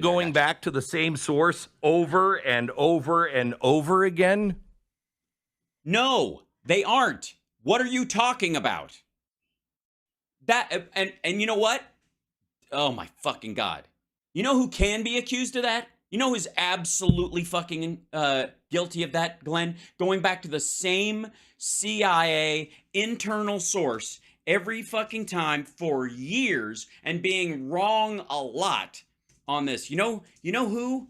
going back to the same source over and over and over again? No, they aren't. What are you talking about? That and you know what? Oh my fucking God. You know who can be accused of that? You know who's absolutely fucking guilty of that, Glenn? Going back to the same CIA internal source every fucking time for years and being wrong a lot on this. You know who?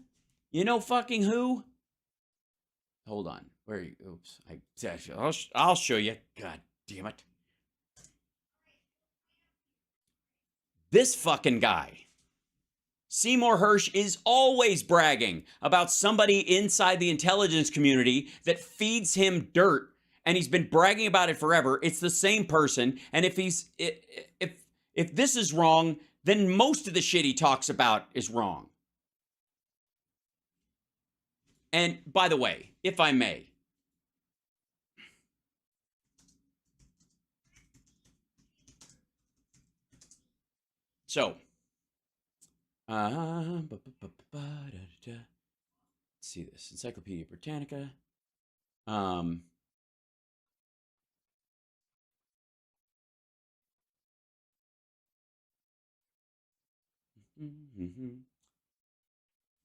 You know fucking who? Hold on. Where are you? Oops. I'll show you. God damn it. This fucking guy. Seymour Hersh is always bragging about somebody inside the intelligence community that feeds him dirt, and he's been bragging about it forever. It's the same person, and if this is wrong, then most of the shit he talks about is wrong. And by the way, if I may, so let's see this. Encyclopedia Britannica. My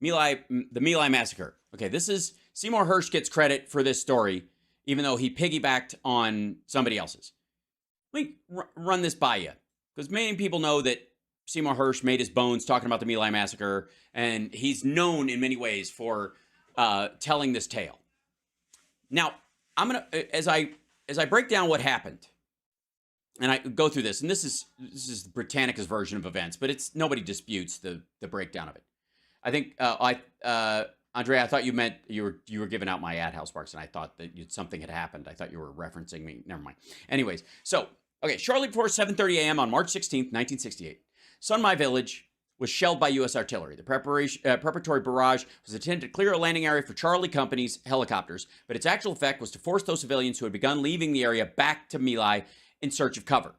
Lai, the My Lai massacre. Okay, this is Seymour Hersh gets credit for this story, even though he piggybacked on somebody else's. Let me run this by you, because many people know that Seymour Hersh made his bones talking about the My Lai massacre, and he's known in many ways for telling this tale. Now, I'm gonna as I break down what happened, and I go through this, and this is Britannica's version of events, but it's nobody disputes the breakdown of it. I think Andrea, I thought you meant you were giving out my ad house marks, and I thought that something had happened. I thought you were referencing me. Never mind. Anyways, so okay, shortly before 7:30 a.m. on March 16th, 1968. Sunmai Village was shelled by U.S. artillery. The preparatory barrage was intended to clear a landing area for Charlie Company's helicopters, but its actual effect was to force those civilians who had begun leaving the area back to My Lai in search of cover.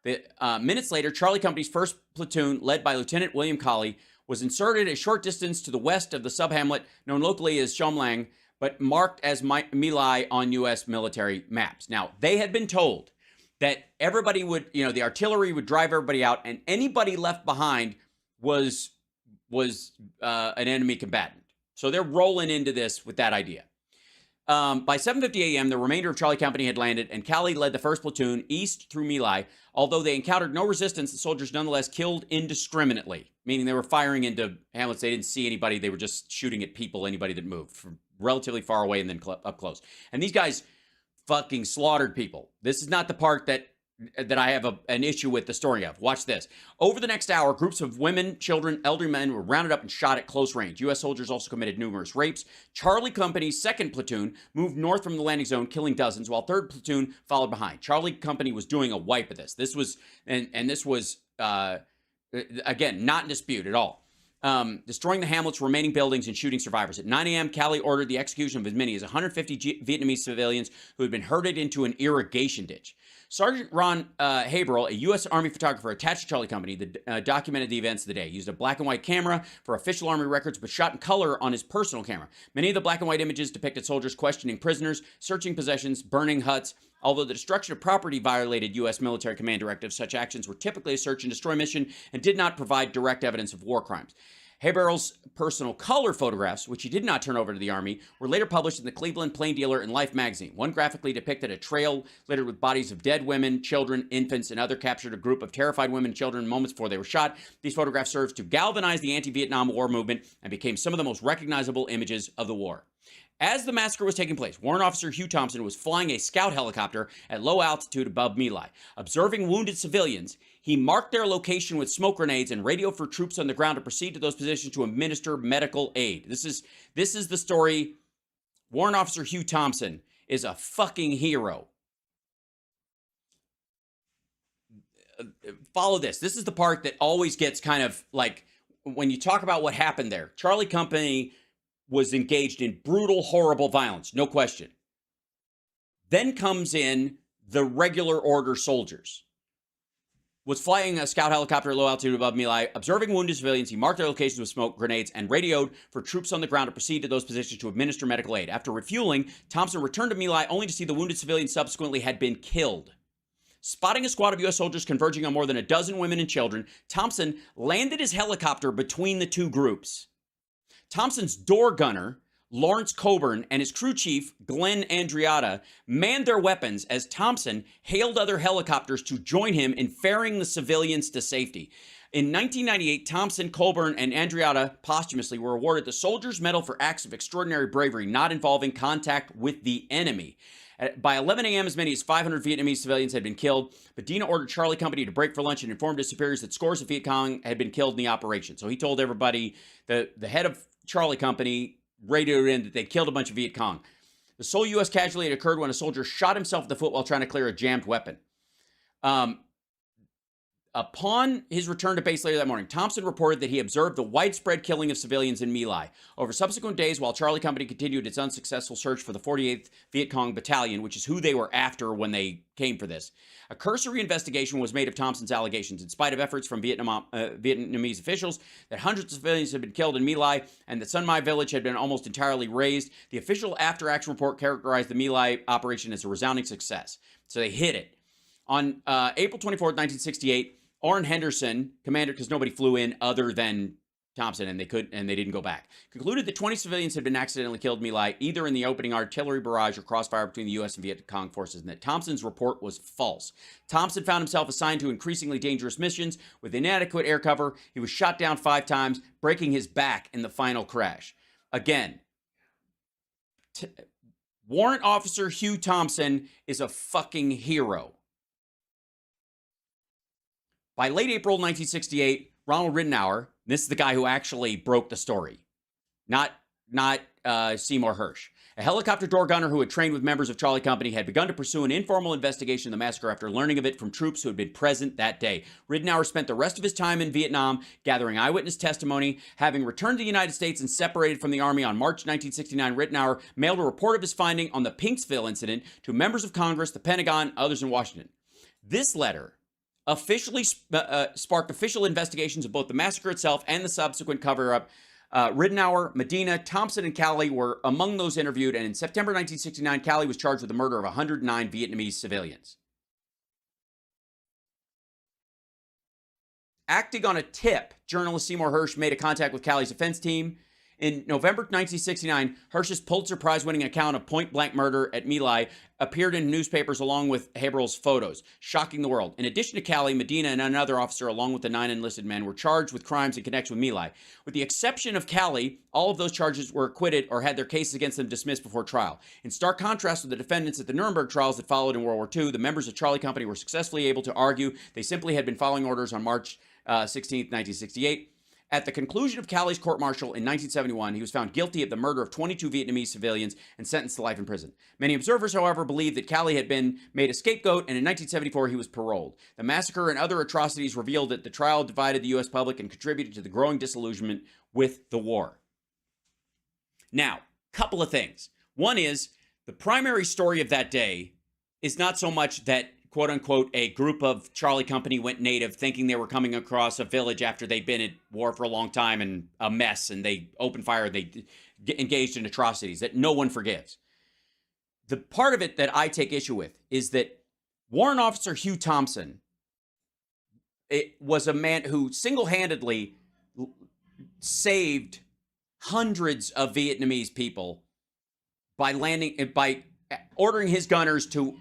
Minutes later, Charlie Company's first platoon, led by Lieutenant William Colley, was inserted a short distance to the west of the sub-hamlet known locally as Shomlang, but marked as My Lai on U.S. military maps. Now, they had been told that everybody would, the artillery would drive everybody out, and anybody left behind was an enemy combatant. So they're rolling into this with that idea. By 7:50 a.m., the remainder of Charlie Company had landed, and Cali led the first platoon east through My Lai. Although they encountered no resistance, the soldiers nonetheless killed indiscriminately, meaning they were firing into hamlets. They didn't see anybody. They were just shooting at people, anybody that moved from relatively far away and then up close. And these guys fucking slaughtered people. This is not the part that I have an issue with the story of. Watch this. Over the next hour, groups of women, children, elderly men were rounded up and shot at close range. U.S. soldiers also committed numerous rapes. Charlie Company's second platoon moved north from the landing zone, killing dozens, while third platoon followed behind. Charlie Company was doing a wipe of this. This was, this was, again, not in dispute at all. Destroying the hamlet's remaining buildings and shooting survivors. At 9 a.m., Cali ordered the execution of as many as 150 Vietnamese civilians who had been herded into an irrigation ditch. Sergeant Ron Haberl, a U.S. Army photographer attached to Charlie Company, documented the events of the day. He used a black and white camera for official Army records, but shot in color on his personal camera. Many of the black and white images depicted soldiers questioning prisoners, searching possessions, burning huts. Although the destruction of property violated U.S. military command directives, such actions were typically a search and destroy mission and did not provide direct evidence of war crimes. Haberl's personal color photographs, which he did not turn over to the Army, were later published in the Cleveland Plain Dealer and Life magazine. One graphically depicted a trail littered with bodies of dead women, children, infants, and other captured a group of terrified women and children moments before they were shot. These photographs served to galvanize the anti-Vietnam War movement and became some of the most recognizable images of the war. As the massacre was taking place, Warrant Officer Hugh Thompson was flying a scout helicopter at low altitude above My Lai. Observing wounded civilians, he marked their location with smoke grenades and radioed for troops on the ground to proceed to those positions to administer medical aid. This is the story. Warrant Officer Hugh Thompson is a fucking hero. Follow this. This is the part that always gets kind of like, when you talk about what happened there. Charlie Company was engaged in brutal, horrible violence, no question. Then comes in the regular order soldiers. was flying a scout helicopter at low altitude above My Lai, observing wounded civilians. He marked their locations with smoke grenades and radioed for troops on the ground to proceed to those positions to administer medical aid. After refueling, Thompson returned to My Lai only to see the wounded civilians subsequently had been killed. Spotting a squad of U.S. soldiers converging on more than a dozen women and children, Thompson landed his helicopter between the two groups. Thompson's door gunner, Lawrence Coburn, and his crew chief, Glenn Andreatta, manned their weapons as Thompson hailed other helicopters to join him in ferrying the civilians to safety. In 1998, Thompson, Coburn, and Andreatta posthumously were awarded the Soldier's Medal for acts of extraordinary bravery not involving contact with the enemy. By 11 a.m., as many as 500 Vietnamese civilians had been killed. Medina ordered Charlie Company to break for lunch and informed his superiors that scores of Viet Cong had been killed in the operation. So he told everybody, the head of Charlie Company radioed in that they killed a bunch of Viet Cong. The sole U.S. casualty had occurred when a soldier shot himself in the foot while trying to clear a jammed weapon. Upon his return to base later that morning, Thompson reported that he observed the widespread killing of civilians in My Lai. Over subsequent days, while Charlie Company continued its unsuccessful search for the 48th Viet Cong Battalion, which is who they were after when they came for this, a cursory investigation was made of Thompson's allegations, in spite of efforts from Vietnamese officials that hundreds of civilians had been killed in My Lai and that Sun Mai village had been almost entirely razed. The official after-action report characterized the My Lai operation as a resounding success. So they hit it. On April 24th, 1968, Orrin Henderson, commander, because nobody flew in other than Thompson, and they didn't go back, concluded that 20 civilians had been accidentally killed in My Lai, either in the opening artillery barrage or crossfire between the U.S. and Viet Cong forces, and that Thompson's report was false. Thompson found himself assigned to increasingly dangerous missions with inadequate air cover. He was shot down 5 times, breaking his back in the final crash. Again, Warrant Officer Hugh Thompson is a fucking hero. By late April 1968, Ronald Rittenauer, this is the guy who actually broke the story, not Seymour Hersh, a helicopter door gunner who had trained with members of Charlie Company, had begun to pursue an informal investigation of the massacre after learning of it from troops who had been present that day. Rittenauer spent the rest of his time in Vietnam gathering eyewitness testimony. Having returned to the United States and separated from the Army on March 1969, Rittenauer mailed a report of his finding on the Pinksville incident to members of Congress, the Pentagon, others in Washington. This letter officially sparked official investigations of both the massacre itself and the subsequent cover-up. Rittenauer, Medina, Thompson, and Calley were among those interviewed, and in September 1969, Calley was charged with the murder of 109 Vietnamese civilians. Acting on a tip, journalist Seymour Hersh made a contact with Calley's defense team. In November 1969, Hersh's Pulitzer Prize-winning account of point-blank murder at My Lai appeared in newspapers along with Haberl's photos, shocking the world. In addition to Calley, Medina and another officer, along with the 9 enlisted men, were charged with crimes in connection with My Lai. With the exception of Calley, all of those charges were acquitted or had their cases against them dismissed before trial. In stark contrast with the defendants at the Nuremberg trials that followed in World War II, the members of Charlie Company were successfully able to argue they simply had been following orders on March 16, 1968. At the conclusion of Calley's court-martial in 1971, he was found guilty of the murder of 22 Vietnamese civilians and sentenced to life in prison. Many observers, however, believe that Calley had been made a scapegoat, and in 1974 he was paroled. The massacre and other atrocities revealed that the trial divided the U.S. public and contributed to the growing disillusionment with the war. Now, couple of things. One is, the primary story of that day is not so much that quote unquote, a group of Charlie Company went native thinking they were coming across a village after they'd been at war for a long time and a mess, and they opened fire, they engaged in atrocities that no one forgives. The part of it that I take issue with is that Warrant Officer Hugh Thompson, it was a man who single-handedly saved hundreds of Vietnamese people by ordering his gunners to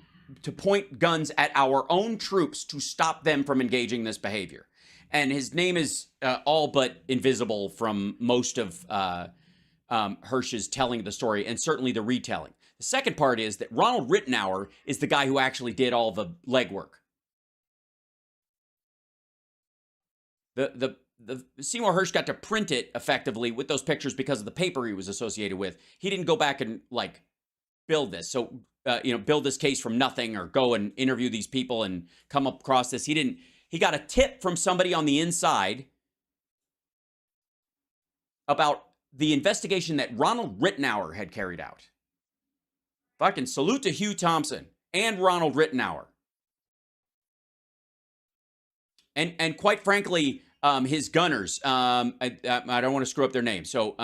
point guns at our own troops to stop them from engaging this behavior. And his name is all but invisible from most of Hersh's telling of the story, and certainly the retelling. The second part is that Ronald Rittenauer is the guy who actually did all the legwork. The Seymour Hersh got to print it effectively with those pictures because of the paper he was associated with. He didn't go back and build this. So, build this case from nothing or go and interview these people and come across this. He got a tip from somebody on the inside about the investigation that Ronald Rittenauer had carried out. Fucking salute to Hugh Thompson and Ronald Rittenauer. And quite frankly, his gunners, I don't want to screw up their name. So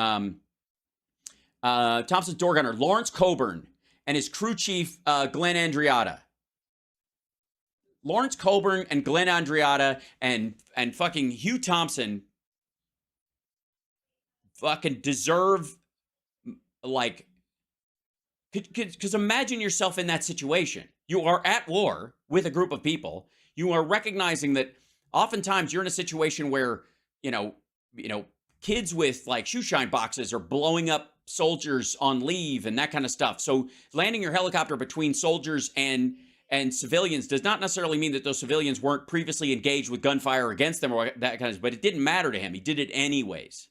Thompson's door gunner, Lawrence Coburn, and his crew chief, Glenn Andreatta. Lawrence Coburn and Glenn Andreatta and fucking Hugh Thompson fucking deserve, like, because imagine yourself in that situation. You are at war with a group of people. You are recognizing that oftentimes you're in a situation where, you know, kids with like shoe shine boxes are blowing up soldiers on leave and that kind of stuff. So landing your helicopter between soldiers and civilians does not necessarily mean that those civilians weren't previously engaged with gunfire against them or that kind of, but it didn't matter to him. He did it anyways.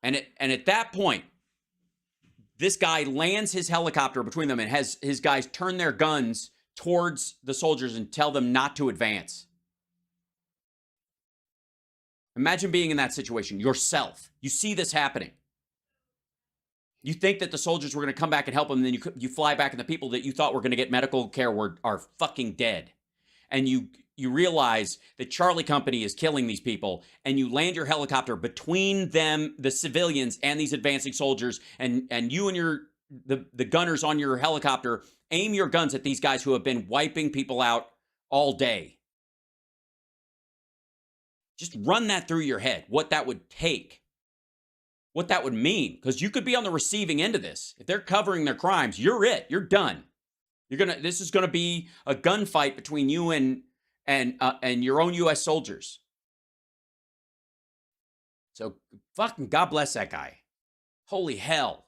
And at that point, this guy lands his helicopter between them and has his guys turn their guns towards the soldiers and tell them not to advance. Imagine being in that situation yourself. You see this happening. You think that the soldiers were going to come back and help them, and then you fly back, and the people that you thought were going to get medical care are fucking dead. And you realize that Charlie Company is killing these people, and you land your helicopter between them, the civilians, and these advancing soldiers, and you and the gunners on your helicopter aim your guns at these guys who have been wiping people out all day. Just run that through your head, what that would take, what that would mean, because you could be on the receiving end of this. If they're covering their crimes, you're it. You're done. This is gonna be a gunfight between you and your own U.S. soldiers. So fucking God bless that guy. Holy hell.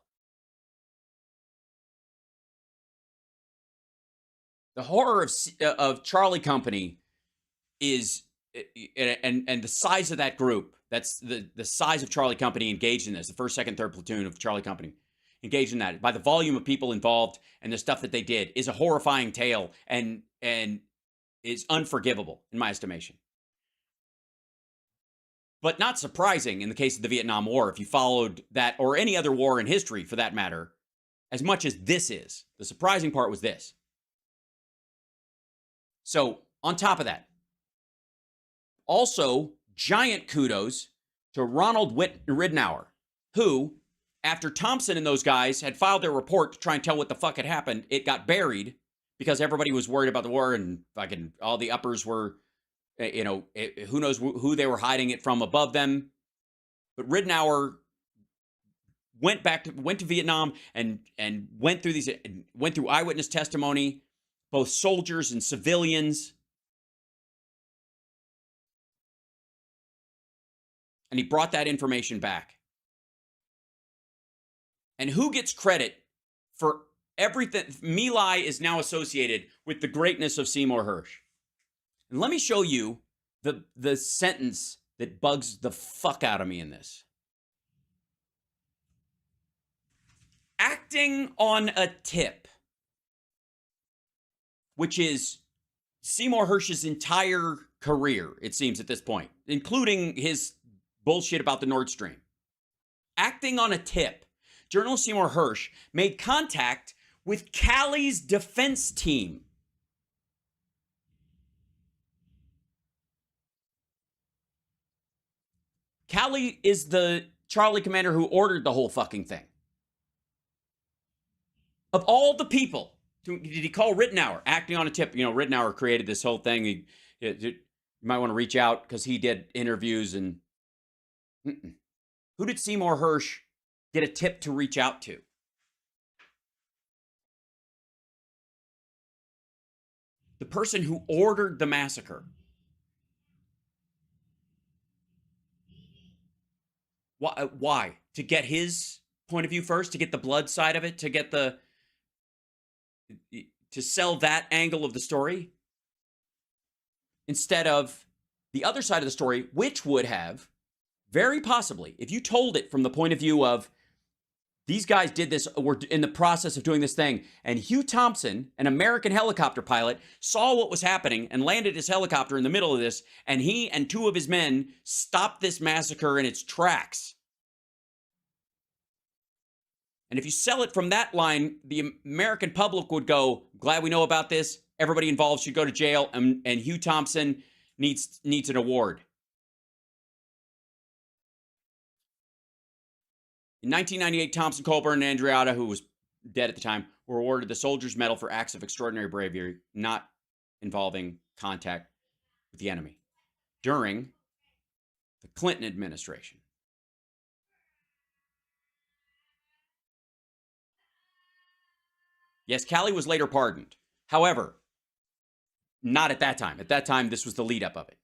The horror of Charlie Company is, and the size of that group, that's the size of Charlie Company engaged in this, the 1st, 2nd, 3rd platoon of Charlie Company engaged in that, by the volume of people involved and the stuff that they did, is a horrifying tale and is unforgivable in my estimation. But not surprising in the case of the Vietnam War, if you followed that, or any other war in history for that matter, as much as this is. The surprising part was this. So, on top of that, also giant kudos to Ronald Ridenour, who, after Thompson and those guys had filed their report to try and tell what the fuck had happened, it got buried because everybody was worried about the war and fucking all the uppers were, who knows who they were hiding it from above them. But Ridenour went to Vietnam and went through eyewitness testimony, both soldiers and civilians. And he brought that information back. And who gets credit for everything? My Lai is now associated with the greatness of Seymour Hersh. And let me show you the sentence that bugs the fuck out of me in this. Acting on a tip, which is Seymour Hersh's entire career, it seems at this point, including his bullshit about the Nord Stream. Acting on a tip, journalist Seymour Hersh made contact with Callie's defense team. Callie is the Charlie commander who ordered the whole fucking thing. Of all the people, did he call Ridenour acting on a tip? Ridenour created this whole thing. You might want to reach out because he did interviews and... Who did Seymour Hersh get a tip to reach out to? The person who ordered the massacre. Why? To get his point of view first? To get the blood side of it? To get to sell that angle of the story? Instead of the other side of the story, which would have, very possibly, if you told it from the point of view of these guys did this, were in the process of doing this thing, and Hugh Thompson, an American helicopter pilot, saw what was happening and landed his helicopter in the middle of this, and he and 2 of his men stopped this massacre in its tracks. And if you sell it from that line, the American public would go, glad we know about this. Everybody involved should go to jail, and Hugh Thompson needs an award. In 1998, Thompson, Colburn, and Andreatta, who was dead at the time, were awarded the Soldier's Medal for acts of extraordinary bravery, not involving contact with the enemy, during the Clinton administration. Yes, Calley was later pardoned. However, not at that time. At that time, this was the lead up of it.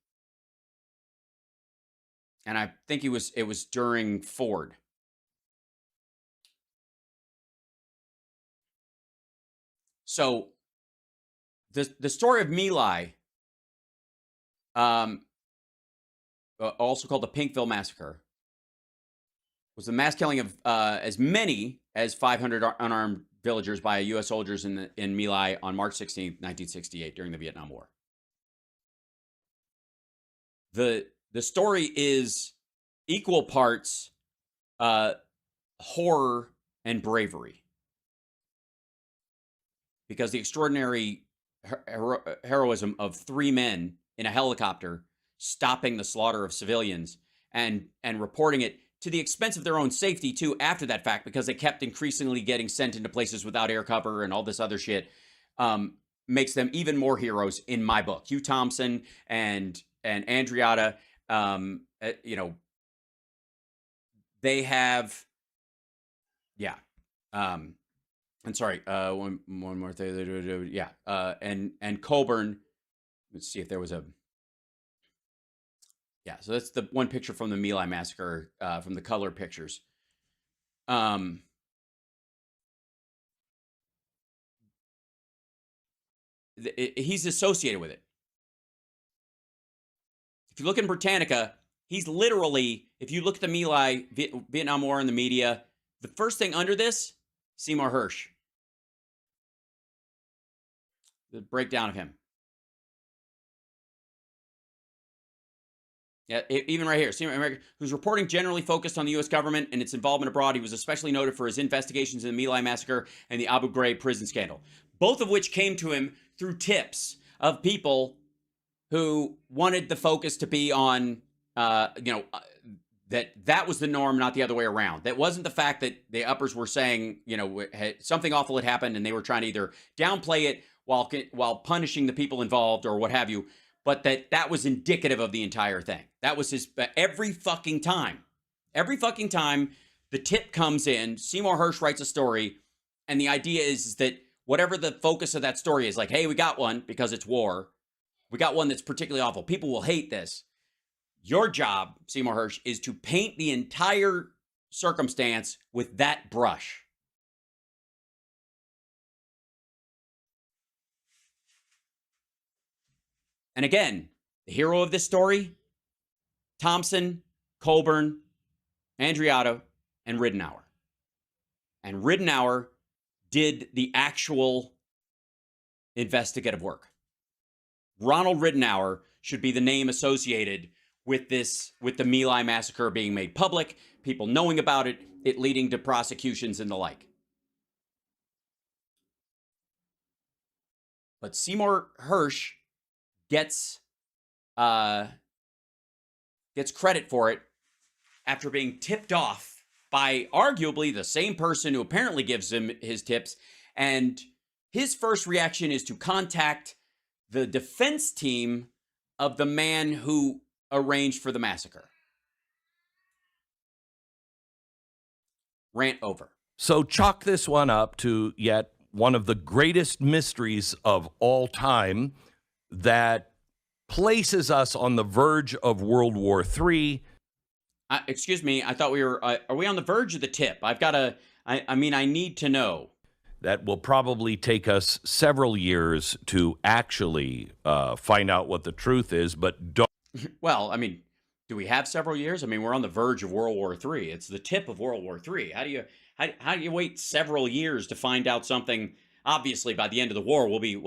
And I think it was during Ford. So the story of My Lai, also called the Pinkville Massacre, was the mass killing of as many as 500 unarmed villagers by U.S. soldiers in My Lai on March 16, 1968, during the Vietnam War. The story is equal parts horror and bravery, because the extraordinary heroism of 3 men in a helicopter stopping the slaughter of civilians and reporting it to the expense of their own safety, too, after that fact, because they kept increasingly getting sent into places without air cover and all this other shit, makes them even more heroes in my book. Hugh Thompson and Andreatta, they have, yeah. I'm sorry, one more thing. Yeah. And Colburn, let's see if there was a, yeah, so that's the one picture from the My Lai massacre, from the color pictures. He's associated with it. If you look in Britannica, he's literally, if you look at the My Lai Vietnam War in the media, the first thing under this, Seymour Hersh. The breakdown of him. Yeah, even right here, Seymour Hersh, whose reporting generally focused on the U.S. government and its involvement abroad. He was especially noted for his investigations in the My Lai massacre and the Abu Ghraib prison scandal, both of which came to him through tips of people who wanted the focus to be on, that was the norm, not the other way around. That wasn't the fact that the uppers were saying, something awful had happened and they were trying to either downplay it while punishing the people involved or what have you, but that was indicative of the entire thing. That was his, every fucking time the tip comes in, Seymour Hersh writes a story, and the idea is that whatever the focus of that story is, like, hey, we got one because it's war. We got one that's particularly awful. People will hate this. Your job, Seymour Hersh, is to paint the entire circumstance with that brush. And again, the hero of this story, Thompson, Colburn, Andreatta, and Ridenour. And Ridenour did the actual investigative work. Ronald Ridenour should be the name associated with the My Lai massacre being made public, people knowing about it, it leading to prosecutions and the like. But Seymour Hersh gets credit for it after being tipped off by arguably the same person who apparently gives him his tips. And his first reaction is to contact the defense team of the man who arranged for the massacre. Rant over. So chalk this one up to yet one of the greatest mysteries of all time that places us on the verge of World War III. Excuse me, I thought we were, are we on the verge of the tip? I need to know. That will probably take us several years to actually find out what the truth is, but don't. Well, do we have several years? We're on the verge of World War III. It's the tip of World War III. How do you wait several years to find out something? Obviously, by the end of the war, we'll be,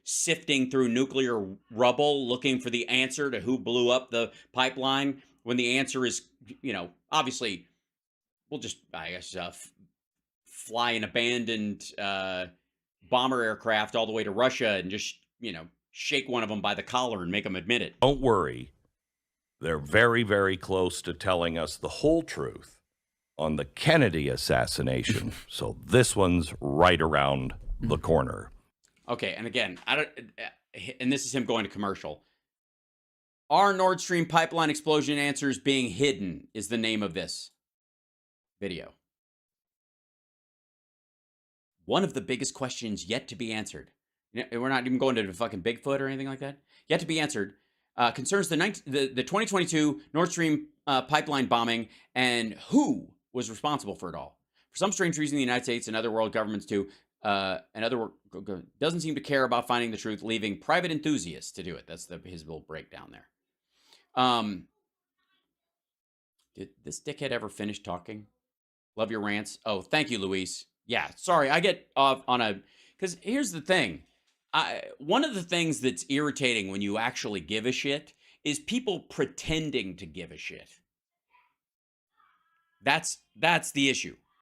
sifting through nuclear rubble, looking for the answer to who blew up the pipeline, when the answer is, obviously, we'll just, fly an abandoned bomber aircraft all the way to Russia and just, shake one of them by the collar and make them admit it. Don't worry. They're very, very close to telling us the whole truth on the Kennedy assassination. So this one's right around the corner. Okay, and again, and this is him going to commercial. Are Nord Stream pipeline explosion answers being hidden is the name of this video. One of the biggest questions yet to be answered. We're not even going to the fucking Bigfoot or anything like that. Yet to be answered. Concerns the 2022 Nord Stream pipeline bombing and who was responsible for it all. For some strange reason, the United States and other world governments too, doesn't seem to care about finding the truth, leaving private enthusiasts to do it. That's his little breakdown there. Did this dickhead ever finish talking? Love your rants. Oh, thank you, Luis. Yeah, sorry, I get off on because here's the thing. One of the things that's irritating when you actually give a shit is people pretending to give a shit. That's the issue.